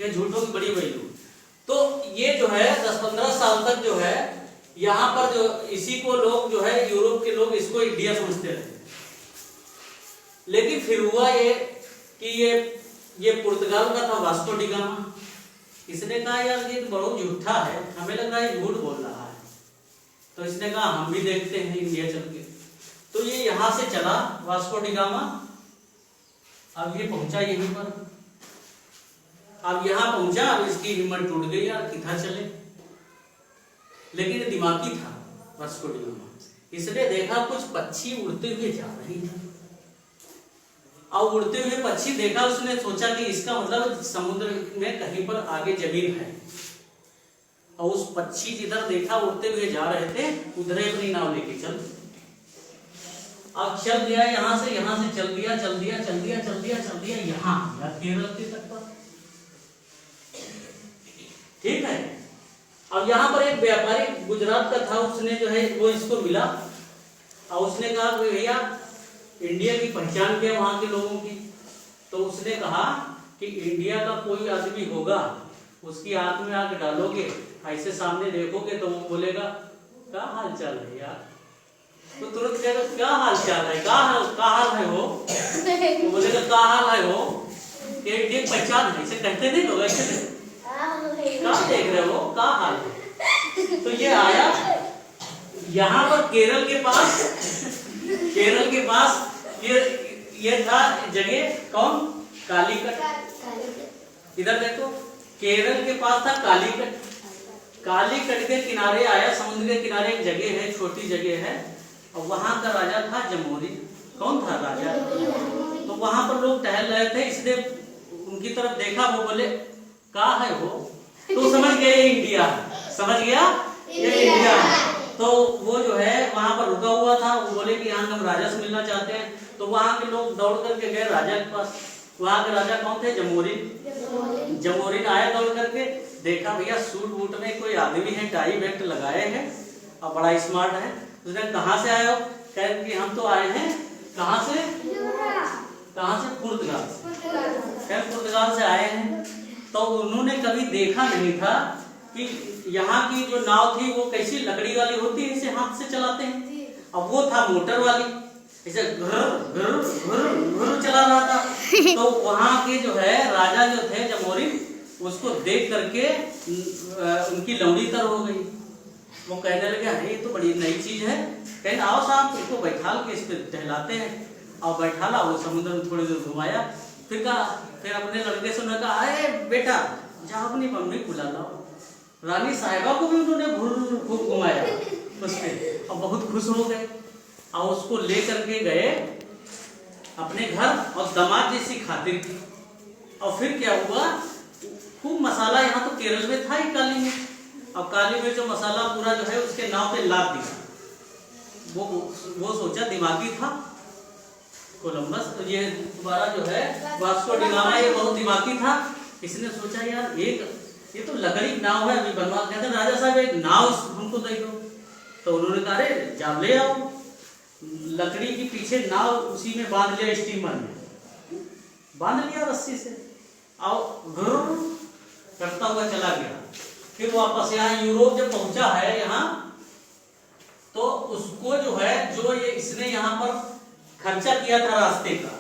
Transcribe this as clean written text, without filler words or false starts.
ये झूठों की बड़ी वैल्यू। तो ये जो है 10-15 साल तक जो है यहाँ पर जो इसी को लोग जो है यूरोप के लोग इसको इंडिया समझते रहे। लेकिन फिर हुआ ये कि ये पुर्तगाल का था वास्को डी गामा। इसने कहा यार ये बहुत झूठा है, हमें लग रहा है झूठ बोल रहा है। तो इसने कहा हम भी देखते हैं इंडिया चल के। तो ये यहां से चला वास्को डी गामा। अब ये पहुंचा यहीं पर। अब यहां पहुंचा, अब इसकी हिम्मत टूट गई यार किधर चले। लेकिन ये दिमागी था वास्को डी गामा। इसने देखा कुछ पक्षी उड़ते हुए जा रहे हैं। अब उड़ते हुए पक्षी देखा, उसने सोचा कि इसका मतलब समुद्र में कहीं पर आगे जमीन है। और उस पक्षी जिधर देखा उड़ते हुए जा रहे थे उधर ही अपनी नाव लेके चल। अब चल दिया यहां से चल दिया यहाँ केरल के तट पर। ठीक है। अब यहाँ पर एक व्यापारी गुजरात का था, उसने जो है वो इसको मिला और उसने कहा भैया इंडिया की पहचान क्या वहां के लोगों की। तो उसने कहा कि इंडिया का कोई आदमी होगा, उसकी आंख में आंख डालोगे, ऐसे सामने देखोगे तो वो बोलेगा क्या हाल चाल है यार। तो तुरंत कहेगा क्या हाल चाल है, क्या हाल है वो बोलेगा क्या हाल है वो। ये पहचान है, इसे कहते नहीं लोग ऐसे क्या देख रहे हो क्या हाल है। तो ये आया यहाँ पर केरल के पास ये था जगह कौन, कालीकट। इधर देखो केरल के पास था कालीकट। कालीकट के किनारे आया, समुद्र के किनारे एक जगह है, छोटी जगह है, और वहां का राजा था जमोरी। कौन था राजा। तो वहां पर लोग टहल रहे थे, इसने उनकी तरफ देखा, वो बोले कहाँ है वो। तो समझ गए ये इंडिया, समझ गया ये इंडिया। तो वो जो है वहां पर रुका हुआ था, वो बोले कि यहाँ हम राजा से मिलना चाहते हैं। तो वहां के लोग दौड़ करके गए राजा के पास। वहां के राजा कौन थे, जमोरिन आया दौड़ करके, देखा भैया सूट बूट में कोई आदमी है, टाई बेल्ट लगाए हैं और बड़ा स्मार्ट है। उसने कहाँ से आए हो, कह कि हम तो आए हैं कहाँ से पुर्तगाल से आए हैं। तो उन्होंने कभी देखा नहीं था कि यहाँ की जो नाव थी वो कैसी लकड़ी वाली होती है, इसे हाथ से चलाते हैं, अब वो था मोटर वाली, इसे घुर चला रहा था। तो वहां के जो है राजा जो थे जमोरिन, उसको देख करके उनकी लौड़ी तर हो गई। वो कहने लगे अरे ये तो बड़ी नई चीज है, कहने आओ साहब इसको बैठाल के इस पे टहलाते हैं। और बैठाला, वो समुद्र में थोड़ी देर घुमाया, फिर अपने लड़के से कहा अरे बेटा जाओ अपनी मम्मी को बुला लाओ। रानी साहिबा को भी उन्होंने खूब घुमाया उस पे, और बहुत खुश हो गए और उसको ले करके गए अपने घर, और दामाद जैसी खातिर की। और फिर क्या हुआ, खूब मसाला, यहाँ तो केरल में था ही काली मिर्च, और काली मिर्च जो मसाला पूरा जो है उसके नाव पे लाद दिया। वो सोचा दिमागी था कोलंबस, तो ये दोबारा जो है वास्को डी गामा, ये बहुत दिमागी था। इसने सोचा यार ये तो लकड़ी नाव है, अभी बनवा, कहते राजा साहब एक नाव हमको दे दो। तो उन्होंने कहा अरे जा ले आओ। लकड़ी के पीछे नाव उसी में बांध लिया, स्टीमर में बांध लिया रस्सी से, और करता हुआ चला गया। फिर वापस यहाँ यूरोप जब पहुंचा है यहाँ, तो उसको जो है जो ये इसने यहाँ पर खर्चा किया था रास्ते का,